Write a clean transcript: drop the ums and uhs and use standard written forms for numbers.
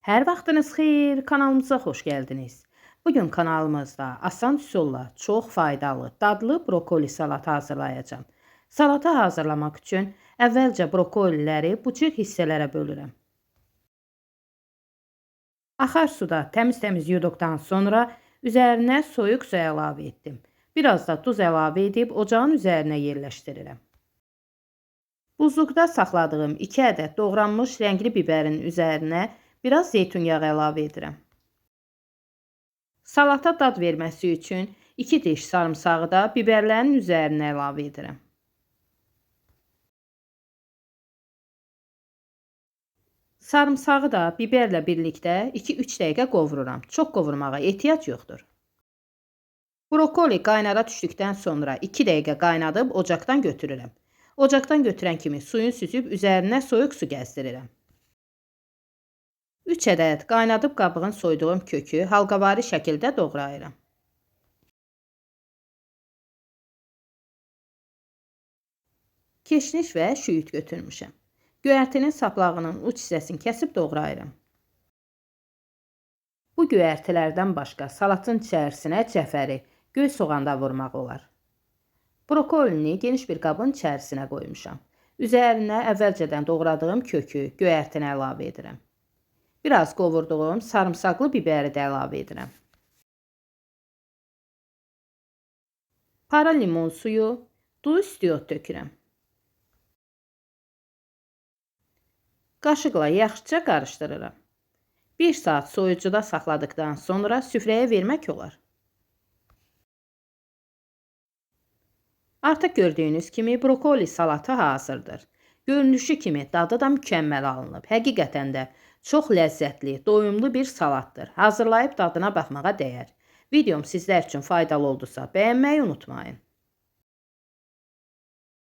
Hər vaxtınız xeyir, kanalımıza xoş gəldiniz. Bugün kanalımızda asan üsulla çox faydalı, dadlı brokoli salatı hazırlayacağım. Salatı hazırlamaq üçün əvvəlcə brokoliləri bu cür hissələrə bölürəm. Axar suda təmiz-təmiz yuduqdan sonra üzərinə soyuq su əlavə etdim. Biraz da duz əlavə edib ocağın üzərinə yerləşdirirəm. Buzluqda saxladığım 2 ədəd doğranmış rəngli bibərin üzərinə biraz zeytun yağı əlavə edirəm. Salata dad verməsi üçün 2 diş sarımsağı da biberlərin üzərinə əlavə edirəm. Sarımsağı da biberlə birlikdə 2-3 dəqiqə qovururam. Çox qovurmağa ehtiyac yoxdur. Brokoli qaynara düşdükdən sonra 2 dəqiqə qaynadıb ocaqdan götürürəm. Ocaqdan götürən kimi suyun süzüb üzərinə soyuq su gəzdirirəm. 3 ədəd qaynadıb qabığın soyduğum kökü halqavari şəkildə doğrayıram. Keşniş və şüyüd götürmüşəm. Göyərtinin saplağının uç hissəsini kəsib doğrayıram. Bu göyərtilərdən başqa salatın içərisinə cəfəri, göy soğan da vurmaq olar. Brokolini geniş bir qabın içərisinə qoymuşam. Üzərinə əvvəlcədən doğradığım kökü, göyərtini əlavə edirəm. Biraz qovurduğum sarımsaqlı biberi də əlavə edirəm. Para limon suyu, duz, istiot tökürəm. Qaşıqla yaxşıca qarışdırıram. 1 saat soyucuda saxladıkdan sonra süfrəyə vermək olar. Artıq gördüyünüz kimi brokoli salatı hazırdır. Görünüşü kimi dadı da mükəmməl alınıb. Həqiqətən də çox ləzzətli, doyumlu bir salatdır. Hazırlayıb dadına baxmağa dəyər. Videom sizlər üçün faydalı oldusa bəyənməyi unutmayın.